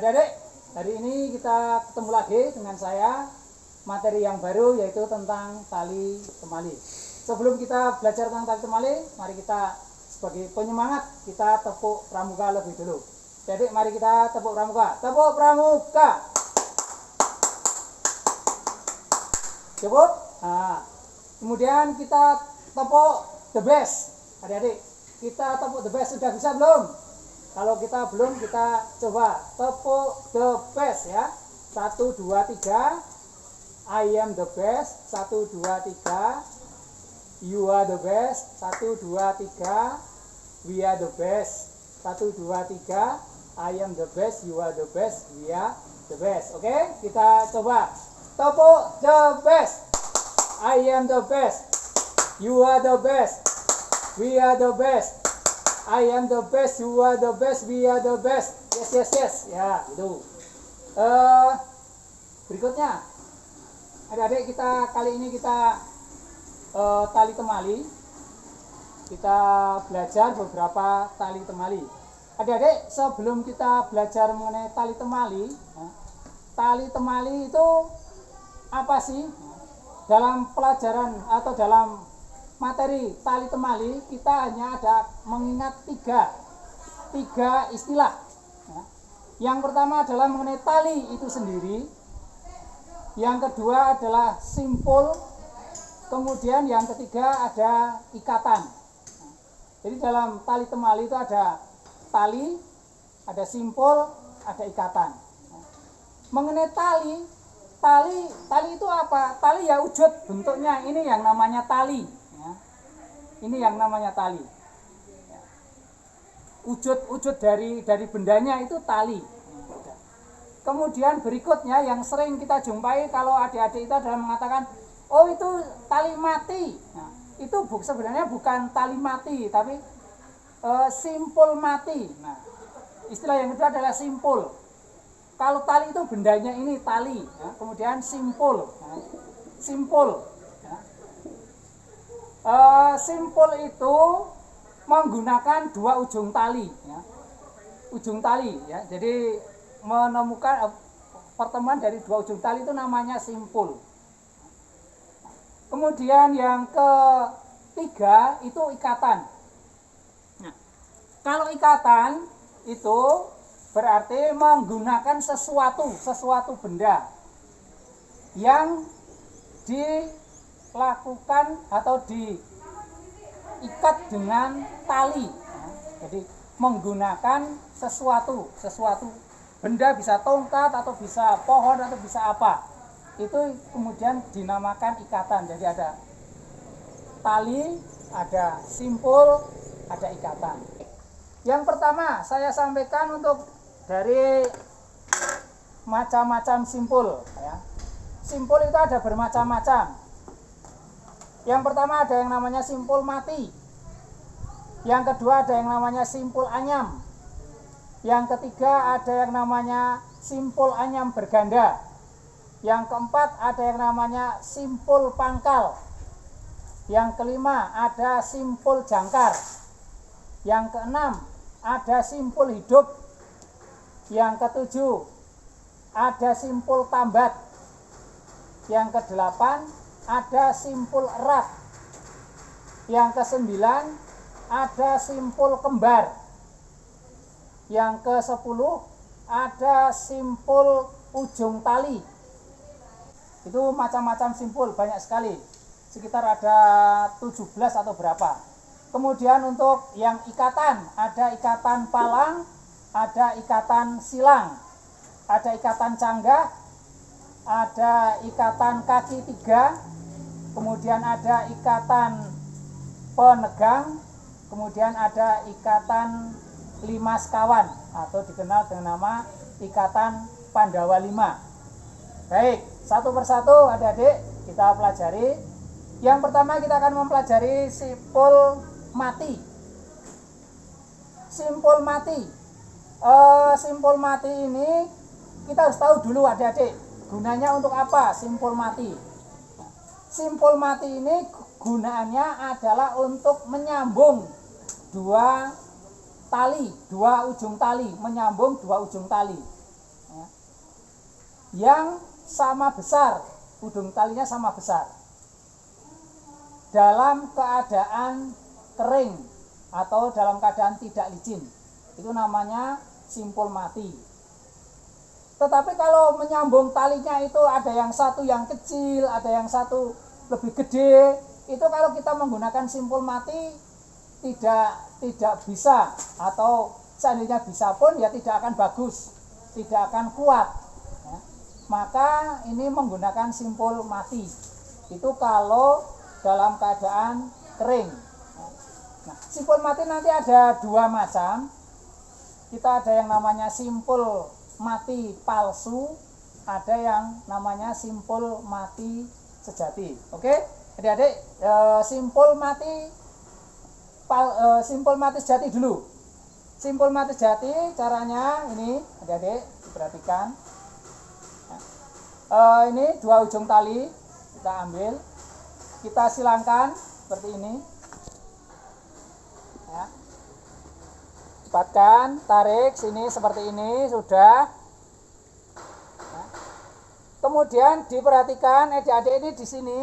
Adik-adik, hari ini kita ketemu lagi dengan saya, materi yang baru yaitu tentang tali temali. Sebelum kita belajar tentang tali temali, mari kita sebagai penyemangat kita tepuk pramuka lebih dulu. Jadi mari kita tepuk pramuka. Tepuk pramuka. Cukup? Nah, kemudian kita tepuk the best. Adik-adik, kita tepuk the best sudah bisa belum? Kalau kita belum, kita coba tepuk the best ya. 1, 2, 3. I am the best. 1, 2, 3. You are the best. 1, 2, 3. We are the best. 1, 2, 3. I am the best. You are the best. We are the best. Oke, kita coba tepuk the best. I am the best. You are the best. We are the best. I am the best, you are the best, we are the best. Yes, yes, yes. Ya, itu. Berikutnya, adik-adik, kita kali ini kita tali temali. Kita belajar beberapa tali temali. Adik-adik, sebelum kita belajar mengenai tali temali itu apa sih? Dalam pelajaran atau dalam materi tali temali kita hanya ada mengingat tiga istilah. Yang pertama adalah mengenai tali itu sendiri. Yang kedua adalah simpul. Kemudian yang ketiga ada ikatan. Jadi dalam tali temali itu ada tali, ada simpul, ada ikatan. Mengenai tali itu apa? Tali ya wujud bentuknya, ini yang namanya tali. Ini yang namanya tali. Wujud dari bendanya itu tali. Kemudian berikutnya yang sering kita jumpai kalau adik-adik itu adalah mengatakan, oh itu tali mati. Nah, itu sebenarnya bukan tali mati, tapi simpul mati. Nah, istilah yang kedua adalah simpul. Kalau tali itu bendanya ini tali, ya. Kemudian simpul. Simpul. Simpul itu menggunakan dua ujung tali ya. Ujung tali ya. Jadi menemukan pertemuan dari dua ujung tali itu namanya simpul. Kemudian yang ketiga itu ikatan. Nah, kalau ikatan itu berarti menggunakan sesuatu benda yang dilakukan atau diikat dengan tali. Jadi menggunakan sesuatu benda, bisa tongkat atau bisa pohon atau bisa apa, itu kemudian dinamakan ikatan. Jadi ada tali, ada simpul, ada ikatan. Yang pertama saya sampaikan untuk dari macam-macam simpul ya. Simpul itu ada bermacam-macam. Yang pertama ada yang namanya simpul mati. Yang kedua ada yang namanya simpul anyam. Yang ketiga ada yang namanya simpul anyam berganda. Yang keempat ada yang namanya simpul pangkal. Yang kelima ada simpul jangkar. Yang keenam ada simpul hidup. Yang ketujuh ada simpul tambat. Yang kedelapan ada simpul erat. Yang kesembilan ada simpul kembar. Yang ke-10 ada simpul ujung tali. Itu macam-macam simpul, banyak sekali. Sekitar ada 17 atau berapa. Kemudian untuk yang ikatan, ada ikatan palang, ada ikatan silang, ada ikatan canggah, ada ikatan kaki 3, kemudian ada ikatan penegang, kemudian ada ikatan 5 sekawan atau dikenal dengan nama ikatan Pandawa 5. Baik, satu persatu adik-adik kita pelajari. Yang pertama kita akan mempelajari simpul mati. Simpul mati. Simpul mati ini kita harus tahu dulu adik-adik, gunanya untuk apa simpul mati. Simpul mati ini gunaannya adalah untuk menyambung dua ujung tali, menyambung dua ujung tali. yang sama besar, ujung talinya sama besar dalam keadaan kering atau dalam keadaan tidak licin. Itu namanya simpul mati. Tetapi kalau menyambung talinya itu ada yang satu yang kecil, ada yang satu lebih gede, itu kalau kita menggunakan simpul mati tidak bisa, atau seandainya bisa pun ya tidak akan bagus, tidak akan kuat. Ya. Maka ini menggunakan simpul mati. Itu kalau dalam keadaan kering. Nah, simpul mati nanti ada dua macam. Kita ada yang namanya simpul mati palsu, ada yang namanya simpul mati sejati. Oke, adik-adik, simpul mati sejati dulu. Simpul mati sejati caranya ini, adik-adik diperhatikan. Ini dua ujung tali kita ambil, kita silangkan seperti ini. Ya. Cepatkan, tarik sini seperti ini, sudah. Ya. Kemudian diperhatikan adik-adik ini di sini.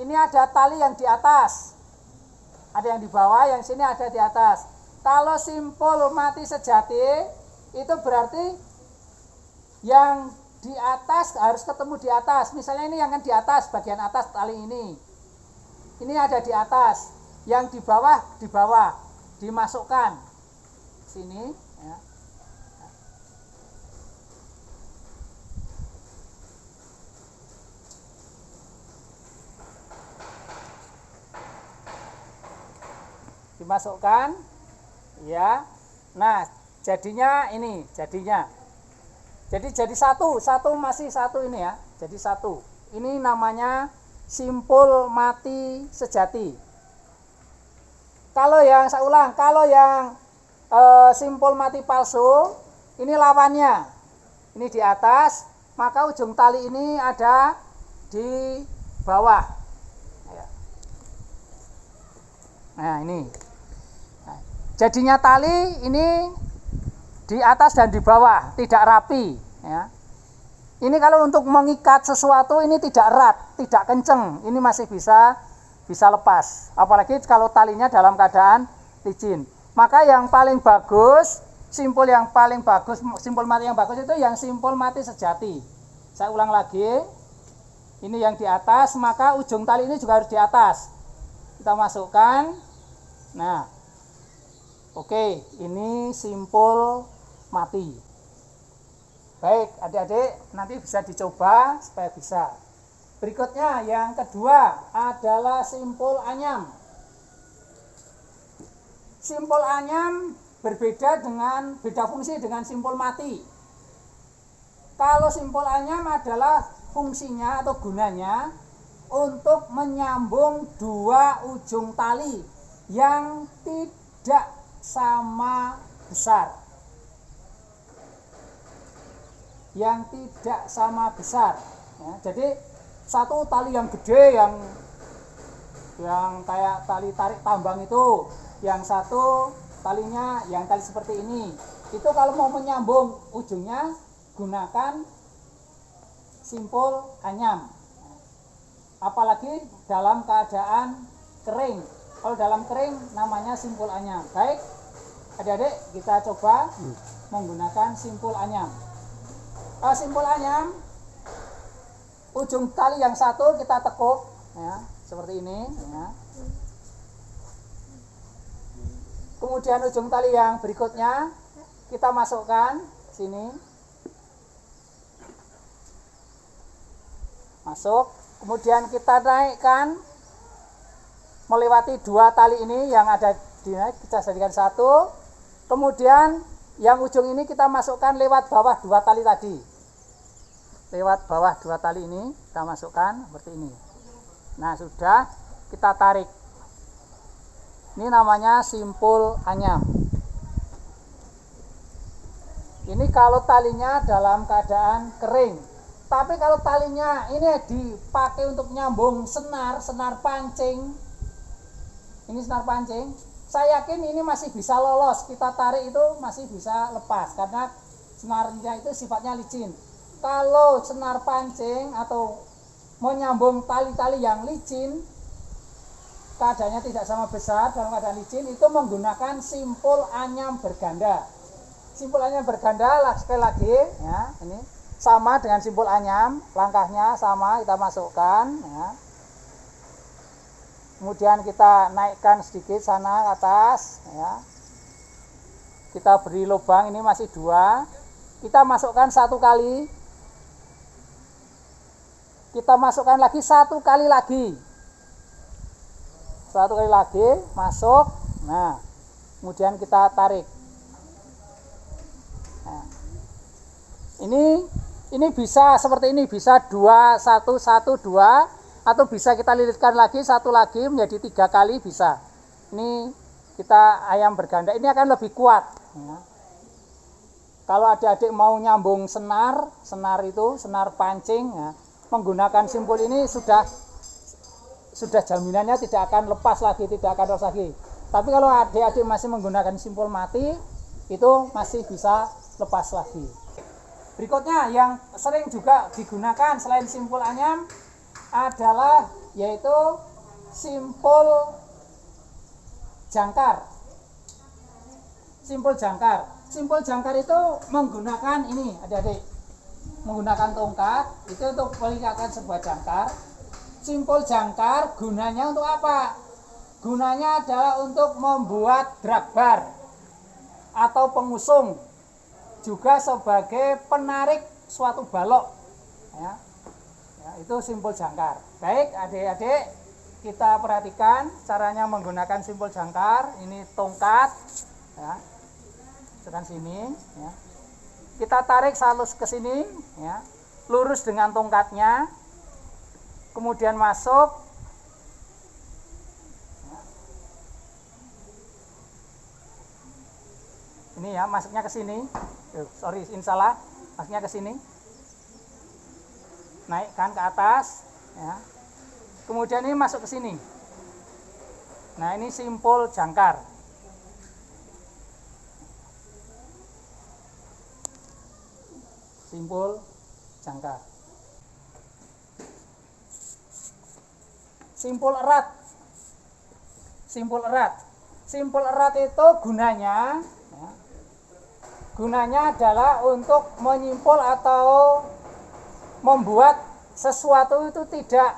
Ini ada tali yang di atas. Ada yang di bawah, yang sini ada di atas. Kalau simpul mati sejati itu berarti yang di atas harus ketemu di atas. Misalnya ini yang di atas, bagian atas tali ini. Ini ada di atas. Yang di bawah dimasukkan sini, ya. Dimasukkan, ya. Nah, jadinya ini, jadi satu masih satu ini ya. Jadi satu. Ini namanya simpul mati sejati. Kalau yang saya ulang, kalau yang simpul mati palsu, ini lawannya. Ini di atas, maka ujung tali ini ada di bawah. Nah, ini. Nah, jadinya tali ini di atas dan di bawah, tidak rapi. Ya. Ini kalau untuk mengikat sesuatu ini tidak erat, tidak kenceng, ini masih bisa lepas. Apalagi kalau talinya dalam keadaan licin. Maka yang paling bagus, simpul mati yang bagus itu yang simpul mati sejati. Saya ulang lagi. Ini yang di atas, maka ujung tali ini juga harus di atas. Kita masukkan. Nah, oke, ini simpul mati. Baik, adik-adik, nanti bisa dicoba supaya bisa. Berikutnya yang kedua adalah simpul anyam. Simpul anyam beda fungsi dengan simpul mati. Kalau simpul anyam adalah fungsinya atau gunanya untuk menyambung dua ujung tali yang tidak sama besar. Ya, jadi satu tali yang gede yang kayak tali tarik tambang itu, yang satu talinya yang tali seperti ini. Itu kalau mau menyambung ujungnya gunakan simpul anyam. Apalagi dalam keadaan kering. Kalau dalam kering namanya simpul anyam. Baik, adik-adik kita coba menggunakan simpul anyam. Simpul anyam, ujung tali yang satu kita tekuk, ya, seperti ini. Ya. Kemudian ujung tali yang berikutnya kita masukkan sini, masuk. Kemudian kita naikkan melewati dua tali ini yang ada di kita jadikan satu. Kemudian yang ujung ini kita masukkan lewat bawah dua tali tadi. Lewat bawah dua tali ini kita masukkan seperti ini. Nah, sudah, kita tarik. Ini namanya simpul anyam. Ini kalau talinya dalam keadaan kering. Tapi kalau talinya ini dipakai untuk nyambung senar pancing. Ini senar pancing. Saya yakin ini masih bisa lolos. Kita tarik itu masih bisa lepas karena senarnya itu sifatnya licin. kalau senar pancing atau menyambung tali-tali yang licin, keadaannya tidak sama besar dalam keadaan licin, itu menggunakan simpul anyam berganda. Simpul anyam berganda sekali lagi ya, ini sama dengan simpul anyam, langkahnya sama, kita masukkan ya. Kemudian kita naikkan sedikit sana ke atas ya. Kita beri lubang, ini masih 2. Kita masukkan 1 kali. Kita masukkan lagi 1 kali lagi. 1 kali lagi masuk. Nah, kemudian kita tarik. Nah, ini bisa seperti ini, bisa 2 1 1 2, atau bisa kita lilitkan lagi 1 lagi menjadi 3 kali bisa. Ini kita ayam berganda, ini akan lebih kuat ya. Kalau adik-adik mau nyambung senar itu senar pancing ya, menggunakan simpul ini sudah jaminannya tidak akan lepas lagi, tidak akan lepas lagi. Tapi kalau adik-adik masih menggunakan simpul mati, itu masih bisa lepas lagi. Berikutnya yang sering juga digunakan selain simpul anyam adalah yaitu simpul jangkar. Simpul jangkar. Simpul jangkar itu menggunakan ini, adik-adik, menggunakan tongkat itu untuk melingkarkan sebuah jangkar. Simpul jangkar gunanya untuk apa? Gunanya adalah untuk membuat drag bar atau pengusung, juga sebagai penarik suatu balok ya. Ya, itu simpul jangkar. Baik adik-adik, kita perhatikan caranya menggunakan simpul jangkar. Ini tongkat ya, sekarang sini ya. Kita tarik salus ke sini ya, lurus dengan tongkatnya, kemudian masuk ya. Ini ya, masuknya ke sini. Sorry, salah, masuknya ke sini. Naikkan ke atas ya. Kemudian ini masuk ke sini. Nah, ini simpul jangkar. Simpul jangkar. Simpul erat. Simpul erat. Simpul erat itu gunanya ya, gunanya adalah untuk menyimpul atau membuat sesuatu itu tidak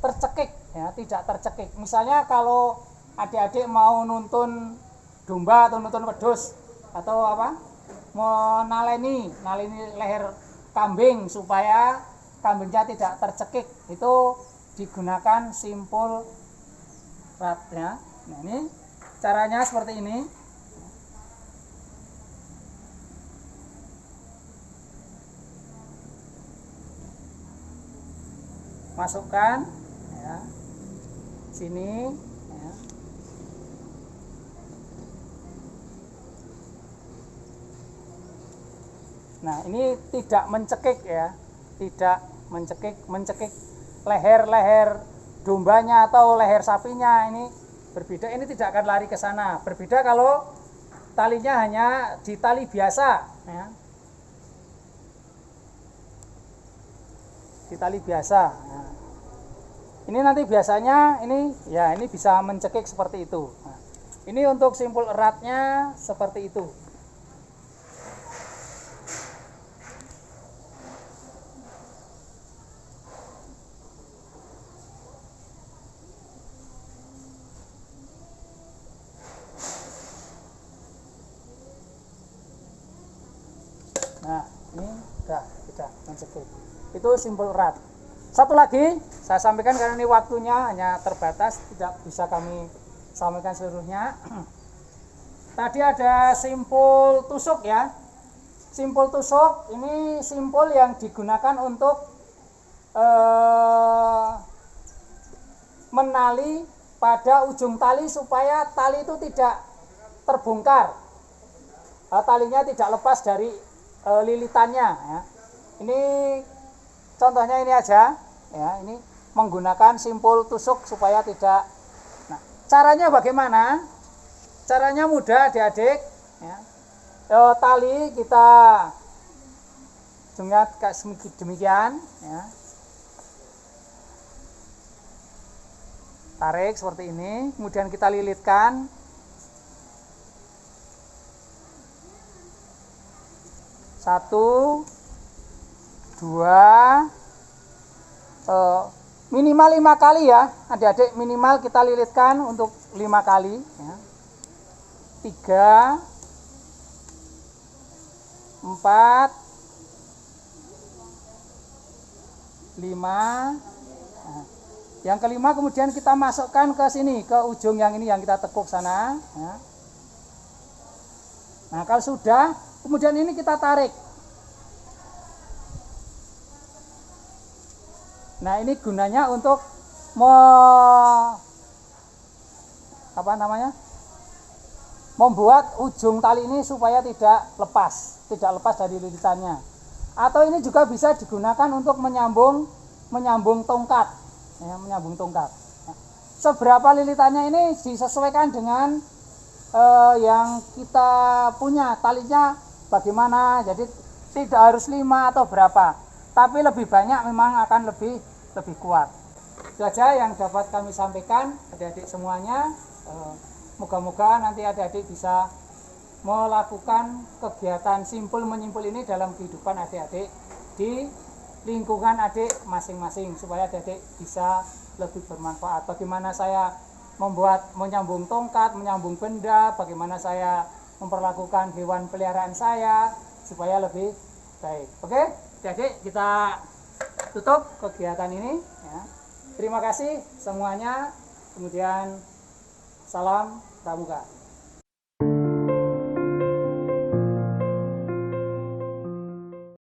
tercekik ya, tidak tercekik. Misalnya kalau adik-adik mau nuntun domba atau nuntun wedhus atau apa, menaleni leher kambing supaya kambingnya tidak tercekik, itu digunakan simpul erat ya. Nah, ini caranya seperti ini. Masukkan ya, sini ya. Nah, ini tidak mencekik ya, tidak mencekik leher dombanya atau leher sapinya. Ini berbeda, ini tidak akan lari ke sana. Berbeda kalau talinya hanya di tali biasa ya, di tali biasa. Nah, ini nanti biasanya ini ya, ini bisa mencekik seperti itu. Nah, ini untuk simpul eratnya seperti itu. Nah, ini tidak mencekik. Itu simpul erat. Satu lagi saya sampaikan karena ini waktunya hanya terbatas, tidak bisa kami sampaikan seluruhnya. Tadi ada simpul tusuk ya. Simpul tusuk ini simpul yang digunakan untuk menali pada ujung tali supaya tali itu tidak terbongkar. Talinya tidak lepas dari lilitannya ya. Ini contohnya ini aja ya, ini menggunakan simpul tusuk supaya tidak. Nah, caranya bagaimana? Caranya mudah adik-adik ya. Tali kita ujungnya kayak demikian ya. Tarik seperti ini, kemudian kita lilitkan. Satu, dua, minimal 5 kali ya, adik-adik, minimal kita lilitkan untuk 5 kali ya. 3, 4, 5. Nah, yang kelima kemudian kita masukkan ke sini, ke ujung yang ini yang kita tekuk sana ya. Nah kalau sudah, kemudian ini kita tarik. Nah ini gunanya untuk membuat ujung tali ini supaya tidak lepas dari lilitannya. Atau ini juga bisa digunakan untuk menyambung tongkat, ya, menyambung tongkat. Nah, seberapa lilitannya ini disesuaikan dengan yang kita punya talinya bagaimana. Jadi tidak harus 5 atau berapa, tapi lebih banyak memang akan lebih kuat. Itu aja yang dapat kami sampaikan adik-adik semuanya. Moga-moga nanti adik-adik bisa melakukan kegiatan simpul menyimpul ini dalam kehidupan adik-adik di lingkungan adik masing-masing supaya adik-adik bisa lebih bermanfaat. Bagaimana saya menyambung tongkat, menyambung benda, bagaimana saya memperlakukan hewan peliharaan saya supaya lebih baik. Oke, adik-adik, kita tutup kegiatan ini ya. Terima kasih semuanya. Kemudian salam pramuka.